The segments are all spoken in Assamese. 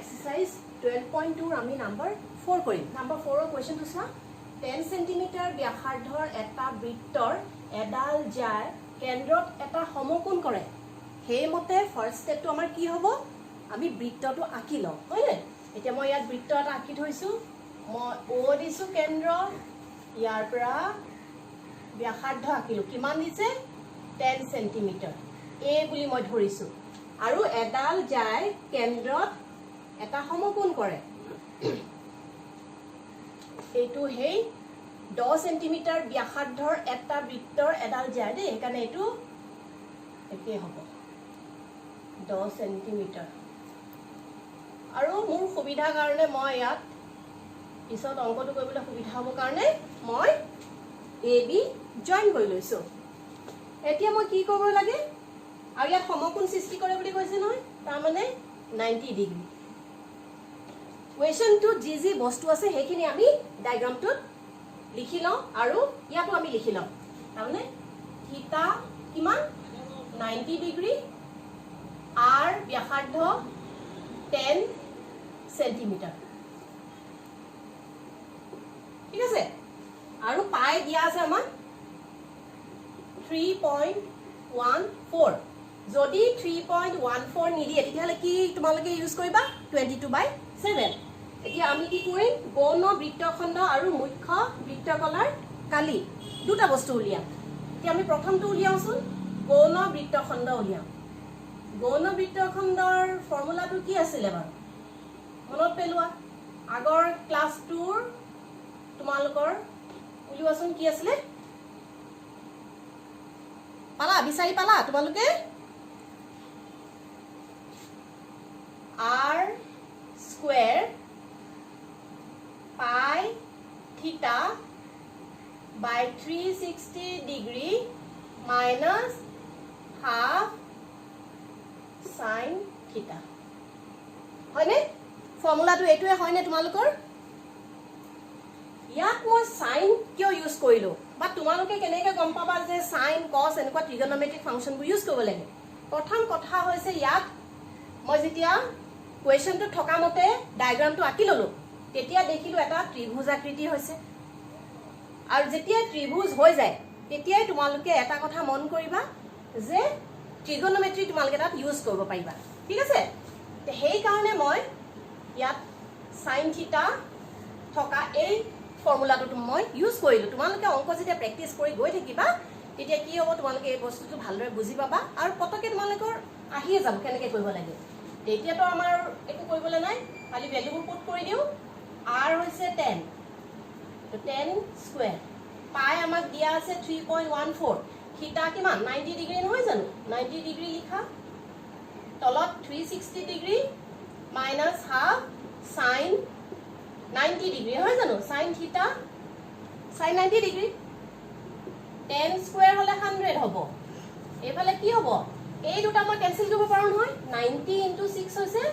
exercise 12.2 আমি number 4 কৰিম number 4 ৰ question টো চোৱা 10 cm ব্যাসাৰ্ধৰ এটা বৃত্তৰ এডাল যায় কেন্দ্ৰত এটা সমকোণ কৰে হেমতে ফাৰ্স্ট স্টেপটো আমাৰ কি হ'ব আমি বৃত্তটো আঁকি লওঁ হয়নে এতিয়া মই ইয়াত বৃত্ত এটা আঁকি থৈছো মই O দিছো কেন্দ্ৰ ইয়াৰ পৰা ব্যাসাৰ্ধ আঁকিলো কিমান দিছে 10 cm A বুলি মই ধৰিছো আৰু এডাল যায় কেন্দ্ৰত এটা সমকোণ কৰে এইটো হেই 10 cm ব্যাসাৰ্ধৰ এটা বৃত্তৰ এডাল যায় দেই এখানে এইটো একে হ'ব 10 cm আৰু মোৰ সুবিধা কাৰণে মই ইয়াত পিছত অংকটো কৰিবলৈ সুবিধা হ'ব কাৰণে মই AB জয়েন কৰি লৈছো এতিয়া মই কি কৰিব লাগে আৰু ইয়াত সমকোণ সৃষ্টি কৰে বুলি কৈছে নহয় তাৰ মানে 90 ডিগ্ৰী কুৱেশ্যন টু যি বস্তু আছে হেখিনি আমি ডায়াগ্ৰামটোত লিখি লওঁ আৰু ইয়াতো আমি লিখি লওঁ তাৰমানে থিতা কিমান 90 ডিগ্ৰী R ব্যাসাৰ্ধ 10 সেন্টিমিটাৰ ঠিক আছে আৰু পাই দিয়া আছে আমাৰ 3.14 যদি 3.14 নিদিয়ে তেতিয়াহলে কি তোমালোকে ইউজ কৰিবা 22/7 এতিয়া আমি কি কৰিম গৌণ বৃত্তখণ্ড আৰু মুখ্য বৃত্তকলাৰ কালি দুটা বস্তু উলিয়াম এতিয়া আমি প্ৰথমটো উলিয়াওচোন গৌণ বৃত্তখণ্ড উলিয়াম গৌণ বৃত্তখণ্ডৰ ফৰ্মুলাটো কি আছিল বাৰু মনত পেলোৱা আগৰ ক্লাছ 2 তোমালোকৰ উলিওৱাচোন কি আছিল পালা বিচাৰি পালা তোমালোকে R square pi theta by 360 degree minus half sin theta হয়নে ফৰ্মুলাটো এটোৱে হয়নে তোমালোকৰ ইয়াত মই sin কিয় ইউজ কৰিলো বা তোমালোকে কেনেকৈ গম পাবা যে sin cos এনেকুৱা ট্ৰিগনোমেট্ৰিক ফাংচনবোৰ ইউজ কৰিব লাগে প্ৰথম কথা হৈছে ইয়াত মই যেতিয়া কুৱেশ্যনটো থকা মতে ডায়াগ্ৰামটো আঁকি ললো তেতিয়া দেখিলো এটা ত্ৰিভুজ আকৃতি হৈছে আৰু যেতিয়া ত্ৰিভুজ হৈ যায় তেতিয়াই তোমালোকে এটা কথা মন কৰিবা যে ট্ৰিগনোমেট্ৰি তোমালোকে তাত ইউজ কৰিব পাৰিবা ঠিক আছে সেই কাৰণে মই ইয়াত sin থিটা থকা এই ফৰ্মুলাটো মই ইউজ কৰিলো তোমালোকে অংক যেতিয়া প্ৰেক্টিছ কৰি গৈ থাকিবা তেতিয়া কি হ'ব তোমালোকে এই বস্তুটো ভালদৰে বুজি পাবা আৰু পতকে তোমালোকৰ আহিয়ে যাব কেনেকৈ কৰিব লাগে তেতিয়াতো আমাৰ একো কৰিবলৈ নাই খালি ভ্যালুবোৰ পুট কৰি দিও R হৈছে 10 তো 10 স্কয়াৰ পাই আমাক দিয়া আছে 3.14 থিটা কিমান 90 ডিগ্ৰী নহয় জানো 90 ডিগ্ৰী লিখা তলত 360 degree minus half sin 90 degree হয় জানো sin থিটা sin 90 ডিগ্ৰী 10 স্কয়াৰ হলে 100 হ'ব এফালে কি হ'ব এই দুটা মই ক্যান্সেল কৰিব পাৰো নহয় 90 * 6 হৈছে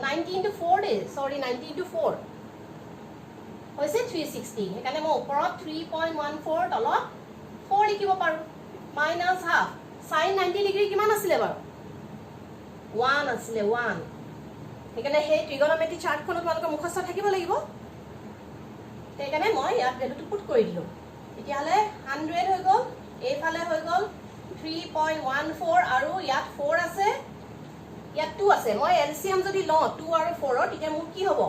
90 * 4 is sorry 90 * 4 হৈছে 360 হেকানে মই ওপৰত 3.14 তলত 4 লিখিব পাৰো মাইনাস হাফ sin 90 ডিগ্ৰী কিমান আছিল বাৰু 1 আছিল 1 হেকানে হে ট্ৰিগনোমেট্ৰি চাৰ্টখনত তোমালোকৰ মুখস্থ থাকিব লাগিব হেকানে মই ইয়াত ভ্যালুটো পুট কৰি দিলো এতিয়া হলে 100 হৈ গল এইফালে হৈ গল 3.14 আৰু ইয়াত 4 আছে ইয়াত 2 আছে মই এলসিএম যদি লও 2 আৰু 4 ৰ তেতিয়া মোৰ কি হ'ব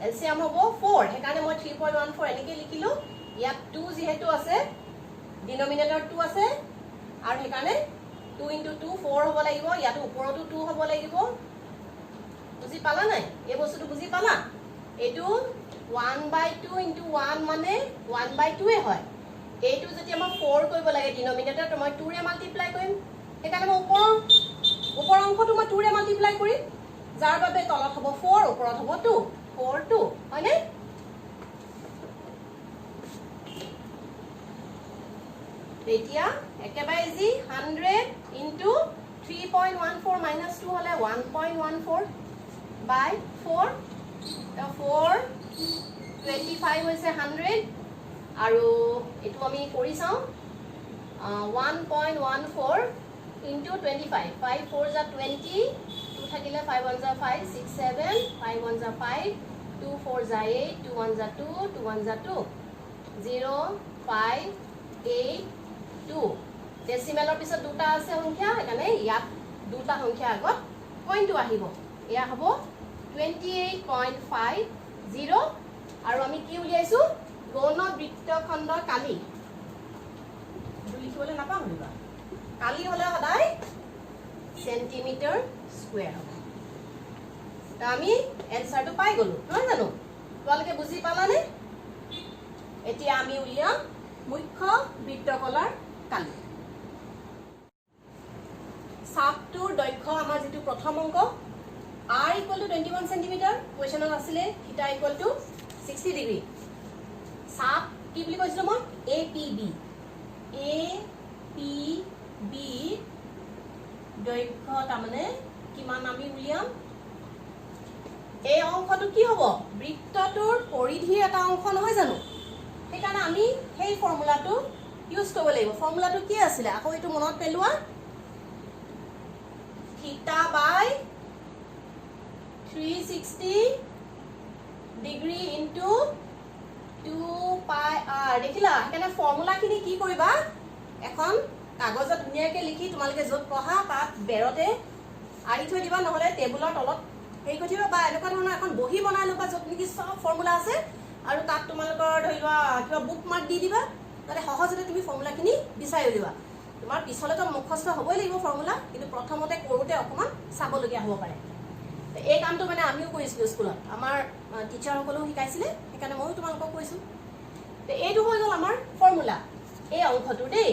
এলসিএম হ'ব 4 হেকানে মই 3.14 এনেকৈ লিখিলো ইয়াত 2 যেহেতু আছে ডিনোমিনেটৰ 2 আছে আৰু হেকানে 2 * 2 4 হ'ব লাগিব ইয়াত ওপৰতো 2 হ'ব লাগিব বুজি পালা নাই এই বস্তুটো বুজি পালা এটো 1/2 * 1 মানে 1/2 এ হয় এইটো যদি মই 4 কৰিব লাগে ডিনোমিনেটৰ মই 2 ৰে মাল্টিপ্লাই কৰিম হেকানে মই ওপৰ অংশটো মই 2 ৰে মাল্টিপ্লাই কৰিম যাৰ বাবে তলত হ'ব 4 ওপৰত হ'ব 2 4 2 হয়নে এতিয়া একেবাৰে ইজি 100 * 3.14 - 2 হলে 1.14 by 4 4 25 হৈছে 100 আৰু এটো আমি কৰি চাও 1.14 into 25 5 4 is 20 2 থাকিলে 5 1 যা 5 6 7 5 1 যা 5 2 4 যা 8 2 1 যা 2 2 1 যা 2 0 5 8 2 ডেসিমেলৰ পিছত দুটা আছে সংখ্যা এখানে ইয়াত দুটা সংখ্যা আগত পইণ্টটো আহিব এয়া হ'ব 28.50 আৰু আমি কি উলিয়াইছো গৌণ বৃত্তখণ্ড কালি লিখিবলৈ নাপাওঁ হলিবা কালি হলে সদায় সেন্টিমিটার স্কয়ার হ'ব তা আমি এনসারটো পাই গলো নহয় জানো তোমালোকে বুজি পালানে এতিয়া আমি উলিয়াম মুখ্য বৃত্তকলাৰ কালি চাপটোৰ দৈৰ্ঘ্য আমাৰ যেটো প্ৰথম অংক r = 21 সেন্টিমিটাৰ কোৱেশ্যনত আছিলে θ = 60 ডিগ্ৰী চাপ কি বুলি কৈছিলো মই APB দৈৰ্ঘ্য তাৰমানে কিমান আমি উলিয়াম এই অংশটো কি হ'ব বৃত্তটোৰ পৰিধিৰ এটা অংশ নহয় জানো সেইকাৰণে আমি সেই ফৰ্মুলাটো ইউজ কৰিব লাগিব ফৰ্মুলাটো কি আছিল আকৌ এটো মনত পেলোৱা θ / 360 ডিগ্ৰী ইনটু 2 পাই r দেখিলা সেইকাৰণে ফৰ্মুলাখিনি কি কৰিবা এখন কাগজত ধুনীয়াকৈ লিখি তোমালোকে য'ত পঢ়া তাত বেৰতে আৰি থৈ দিবা নহলে টেবুলৰ তলত হেৰি কৰি দিবা বা এনেকুৱা ধৰণৰ এখন বহি বনাই ল'বা য'ত নেকি সব ফৰ্মুলা আছে আৰু তাত তোমালোকৰ ধৰি লোৱা কিবা বুক মাৰ্ক দি দিবা তাতে সহজতে তুমি ফৰ্মুলাখিনি বিচাৰি উলিয়াবা তোমাৰ পিছলেতো মুখস্থ হ'বই লাগিব ফৰ্মুলা কিন্তু প্ৰথমতে কৰোতে অকমান চাবলগীয়া হ'ব পাৰে এই কামটো মানে আমিও কৰিছিলো স্কুলত আমাৰ টিচাৰসকলেও শিকাইছিলে সেইকাৰণে ময়ো তোমালোকক কৈছো এইটো হৈ গ'ল আমাৰ ফৰ্মুলা এই অংশটো দেই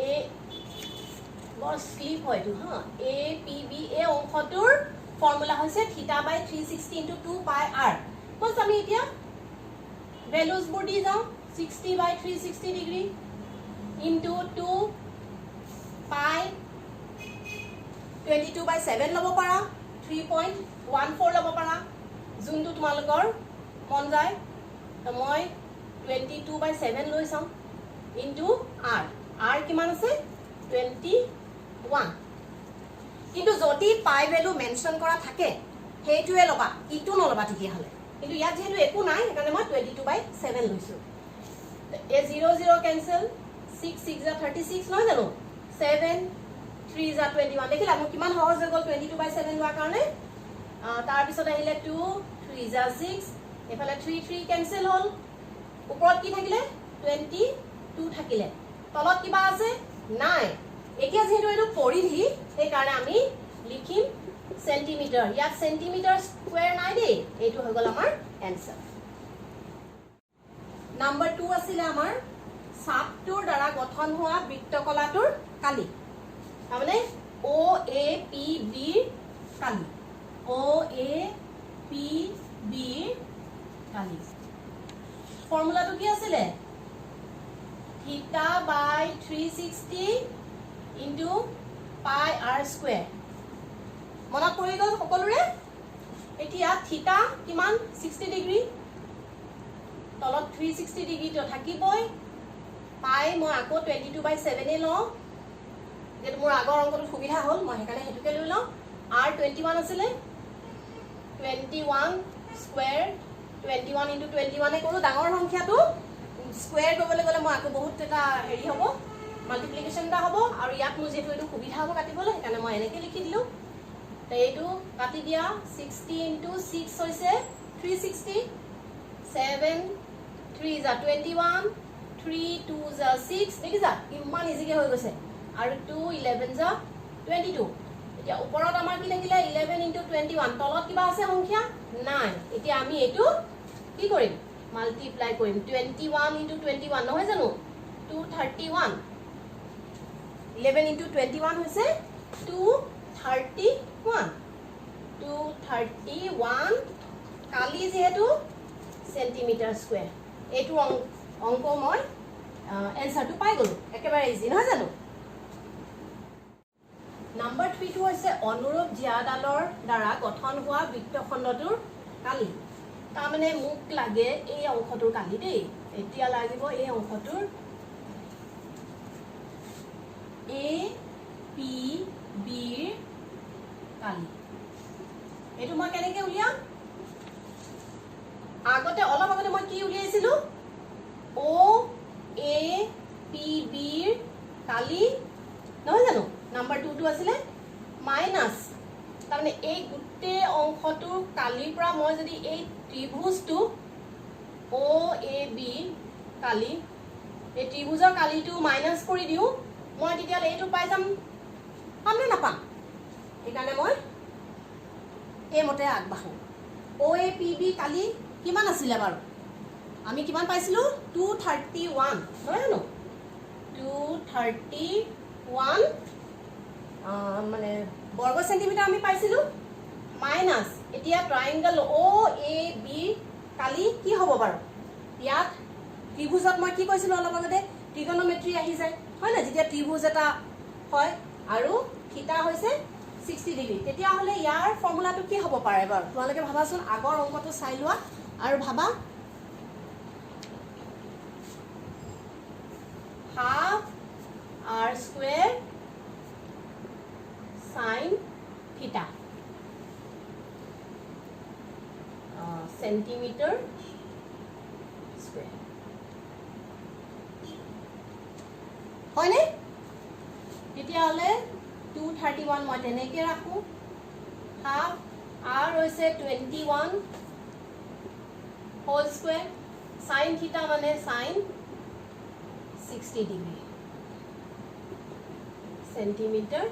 এ বৰ স্লিপ হয়তো হা APB এই অংশটোৰ ফৰ্মুলা হৈছে θ / 360 * 2 পাই r বস আমি এতিয়া ভ্যালুজ বোৰ দি যাও 60 / 360 ডিগ্ৰী ইনটু 2 পাই 22/7 লব পাৰা 3.14 লব পাৰা যোনটো তোমালোকৰ মন যায় তো মই 22/7 লৈ চাম ইনটু r r কিমান আছে 21 কিন্তু যদি পাই ভ্যালু মেনশন কৰা থাকে হেইটোৱে লবা ইটো নলবা তেতিয়া হলে কিন্তু ইয়াত যেহেতু একো নাই সেইকাৰণে মই 22/7 লৈছো এ 0 0 কেনসেল 6 6 যা 36 নহয় জানো 7 3 যা 21 দেখিলা মই কিমান সহজ হৈ গল 22/7 লোৱাৰ কাৰণে তাৰ পিছত আহিলে 2 3 যা 6 এফালে 3 3 কেনসেল হল ওপৰত কি থাকিলে 22 থাকিলে তলত কিবা আছে নাই এতিয়া যেহেতু এটো পৰিধি সেই কাৰণে আমি লিখিম সেন্টিমিটাৰ ইয়াত সেন্টিমিটাৰ স্কয়াৰ নাই দেই এইটো হৈ গল আমাৰ এনসাৰ নাম্বাৰ 2 আছিল আমাৰ চাপটোৰ দ্বাৰা গঠন হোৱা বৃত্তকলাটোৰ কালি তাৰমানে OAPB কালি OAPB কালি ফৰ্মুলাটো কি আছিল θ / 360 into pi r square মনত পৰি গল সকলোৰে এতিয়া θ কিমান 60 ডিগ্ৰী তলত 360 ডিগ্ৰী তো থাকিবই পাই মই আকৌ 22/7 এ লও যেটো মোৰ আগৰ অংকটো সুবিধা হল মই হেকানে হেতুকে লৈ লও r 21 আছিল 21 স্কয়াৰ 21 into 21 এ কৰো ডাঙৰ সংখ্যাটো স্কয়াৰ কৰিবলৈ গলে মই আকৌ বহুত এটা হেৰি হ'ব মাল্টিপ্লিকেশন দা হ'ব আৰু ইয়াত মোৰ যেটো এটো সুবিধা হ'ব কাটিবলৈ সেইকাৰণে মই এনেকৈ লিখি দিলো তো এইটো কাটি দিয়া 60 into 6 হৈছে 360 7 3 যা 21 3 2 যা 6 দেখিছা ইমান ইজিকে হৈ গৈছে আৰু 2 11 যা 22 এতিয়া ওপৰত আমাৰ কি থাকিলে 11 into 21 তলত কিবা আছে সংখ্যা নাই এতিয়া আমি এটো কি কৰিম মাল্টিপ্লাই কৰিম 21 into 21 নহয় জানো 231 11 into 21 হৈছে 231 কালি যেহেতু সেন্টিমিটার স্কয়ার এইটো অংক মই এনসারটো পাই গলো একেবাৰে ইজি নহয় জানো নাম্বাৰ 3 টো হৈছে অনুৰূপ জিয়াডালৰ দ্বাৰা গঠন হোৱা বৃত্তখণ্ডটোৰ কালি তাৰমানে মুখ লাগে এই অংশটোৰ কালি দেই এতিয়া লাগিব এই অংশটোৰ APB কালি এইটো মই কেনেকৈ উলিয়াম আগতে অলপ আগতে মই কি উলিয়াইছিলোঁ অ এ পি বিৰ কালি নহয় জানো নাম্বাৰ 2টো আছিলে মাইনাছ তাৰমানে এই গোটেই অংশটোৰ কালিৰ পৰা মই যদি এই ত্ৰিভুজটো অ এ বি কালি এই ত্ৰিভুজৰ কালিটো মাইনাছ কৰি দিওঁ মই তেতিয়াহ'লে এইটো পাই যাম পামনে নাপাম সেইকাৰণে মই এইমতে আগবাঢ়োঁ অ এ পি বি কালি কিমান আছিলে বাৰু আমি কিমান পাইছিলোঁ 231 নহয় জানো 231 মানে বৰ্গ সেন্টিমিটাৰ আমি পাইছিলোঁ মাইনাছ এতিয়া ট্ৰাইংগল অ এ বি কালি কি হ'ব বাৰু ইয়াত ত্ৰিভুজত মই কি কৈছিলোঁ অলপ আগতে ট্ৰিগনমেট্ৰি আহি যায় হয় না যেতিয়া ত্ৰিভুজ এটা হয় আৰু থিতা হৈছে 60 ডিগ্ৰী তেতিয়াহ'লে ইয়াৰ ফৰ্মুলাটো কি হ'ব পাৰে বাৰু তোমালোকে ভাবাচোন আগৰ অংকটো চাই লোৱা আৰু ভাবা হাফ r স্কোয়াৰ sin থিটা সেন্টিমিটাৰ স্কোয়াৰ হয়নে তেতিয়াহ'লে 231 মই তেনেকৈ ৰাখোঁ হাফ r হৈছে 21 হোল স্কোয়াৰ sin থিটা মানে sin 60 degree centimetre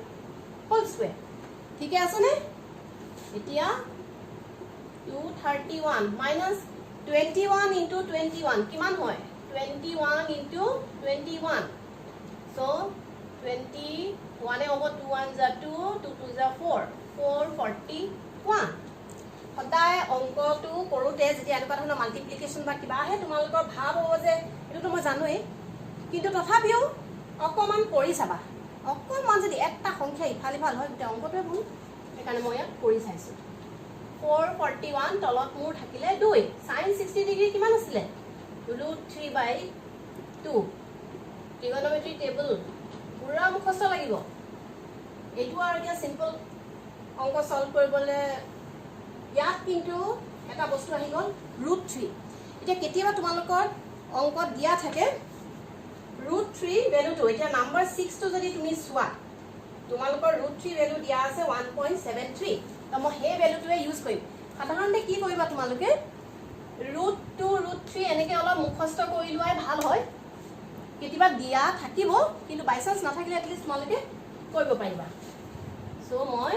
whole square ঠিকে আছেনে এতিয়া 231 minus 21 into 21 কিমান হয় 21 into 21 so 21 হ'ব 2 1 যা 2 2 2 যা 4 441 সদায় অংকটো কৰোঁতে যেতিয়া এনেকুৱা ধৰণৰ মাল্টিপ্লিকেশ্যন বা কিবা আহে তোমালোকৰ ভাৱ হ'ব যে এইটোতো মই জানোৱেই কিন্তু তথাপিও অকণমান কৰি চাবা অকণমান যদি একটা সংখ্যা ইফাল ইফাল হয় তেতিয়া অংকটোৱে ভুল সেইকাৰণে মই ইয়াত কৰি চাইছোঁ 441 তলত মোৰ থাকিলে 2 sin 60 ডিগ্ৰী কিমান আছিলে √3/2 ট্ৰিগনমেট্ৰি টেবল পুৰা মুখস্থ লাগিব এইটো আৰু এতিয়া সিম্পল অংক সলভ কৰিবলৈ ইয়াত কিন্তু এটা বস্তু আহি গ'ল √3 এতিয়া কেতিয়াবা তোমালোকৰ অংকত দিয়া থাকে √3 ভ্যালুটো এতিয়া নাম্বাৰ 6 টো যদি তুমি চোৱা তোমালোকৰ √3 ভ্যালু দিয়া আছে 1.73 তো মই সেই ভ্যালুটোৱে ইউজ কৰিম সাধাৰণতে কি কৰিবা তোমালোকে √2 √3 এনেকৈ অলপ মুখস্থ কৰি লোৱাই ভাল হয় কেতিয়াবা দিয়া থাকিব কিন্তু বাই চান্স নাথাকিলে এটলিষ্ট তোমালোকে কৰিব পাৰিবা সো মই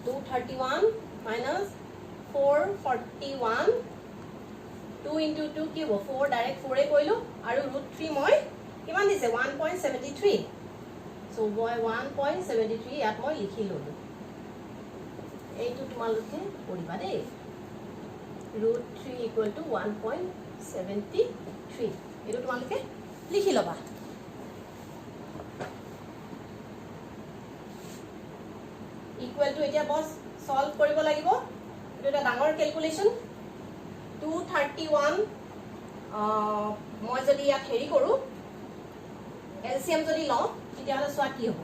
231 minus 441 2 into 2 কি হ'ব 4 ডাইৰেক্ট 4 এ কৰিলোঁ আৰু √3 মই কিমান দিছে 1.73 সো মই 1.73 ইয়াত মই লিখি ল'লোঁ এইটো তোমালোকে কৰিবা দেই √3 equal to 1.73 এইটো তোমালোকে লিখি ল'বা ইকুৱেল টু এতিয়া বস সলভ কৰিব লাগিব এইটো এটা ডাঙৰ ক্যালকুলেশন 231 মই যদি ইয়াত হেৰি কৰোঁ এলসিএম যদি লওঁ তেতিয়াহ'লে চোৱা কি হ'ব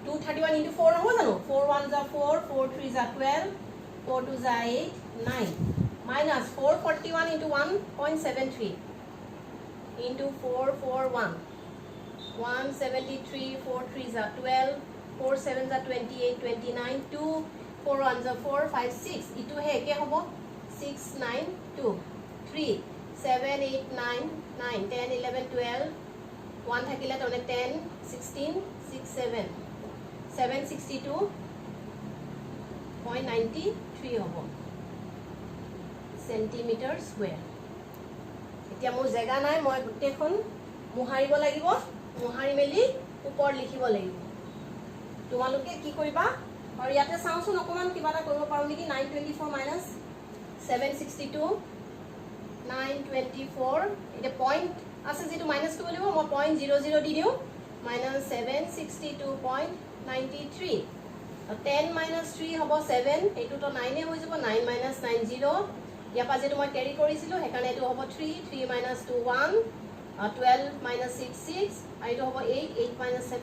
231 into 4 হ'ব জানো 4 1 যা 4 4 3 যা 12 4 2 যা 8 9 minus 441 into 1.73 into 441 173 4 3 যা 12 4 7 যা 28 29 2 4 1 যা 4 5 6 ইটো হে একে হ'ব 6 9 2 3 7 8 9 9 10 11 12 1 থাকিলে তনে 10 16 6 7 762.93 হ'ব সেন্টিমিটাৰ স্কয়াৰ এতিয়া মোৰ জায়গা নাই মই গুটেখন মুহাৰিব লাগিব মুহাৰি মেলি ওপৰ লিখিব লাগিব তোমালোকে কি কৰিবা আৰু ইয়াতে চাওঁচোন অকমান কিবা এটা কৰিব পাৰো নেকি 924 minus 762 924 এটা পইণ্ট আছে যেটো মাইনাস কৰিব লাগিব মই 0.00 দি দিও minus 762.93 10 minus 3 হ'ব 7 এইটো তো 9 এ হৈ যাব 9 minus 90 ইয়াৰ পা যেটো মই ক্যাৰি কৰিছিলো হেকানে এটো হ'ব 3 3 minus 2 1 12 minus 6 6 আৰু এটো হ'ব 8 8 minus 7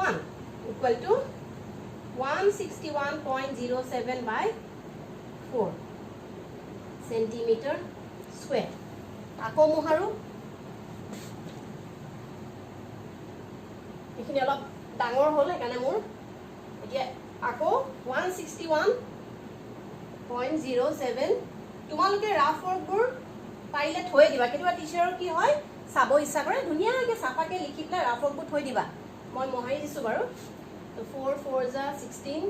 1 equal to 161.07 by 4 centimeter square. আকৌ মোহাৰো এইখিনি অলপ ডাঙৰ হ'ল সেইকাৰণে মোৰ এতিয়া আকৌ 161.07 তোমালোকে ৰাফ ৱৰ্কবোৰ পাৰিলে থৈ দিবা কেতিয়াবা টিচাৰৰ কি হয় চাব ইচ্ছা কৰে ধুনীয়াকৈ চাফাকৈ লিখি পেলাই ৰাফ ৱৰ্কবোৰ থৈ দিবা মই মোহাৰি দিছোঁ বাৰু তো 4 4 যা 16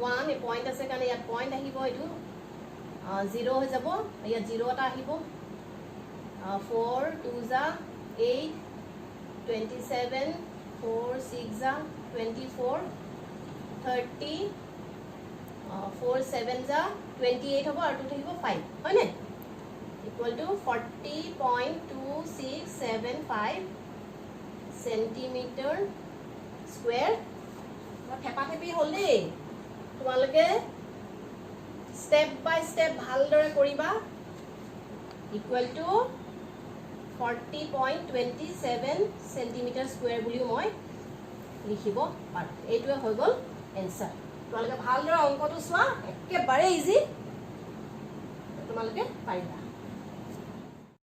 1 এ পইণ্ট আছে কাৰণে ইয়াত পইণ্ট আহিব এইটো 0 হৈ যাব ইয়াত 0 এটা আহিব 4 2 যা 8 27 4 6 যা 24 30 4 7 যা 28 হ'ব আৰু 2 থাকিব 5 হয়নে equal to 40.2675 centimeter square থেপা থেপি হ'ল দেই তোমালোকে step by step ভালদৰে কৰিবা equal to 40.27 centimeter square বুলিও মই লিখিব পাৰোঁ এইটোৱে হৈ গ'ল এনসাৰ তোমালোকে ভালদৰে অংকটো চোৱা একেবাৰে ইজি তোমালোকে পাৰিবা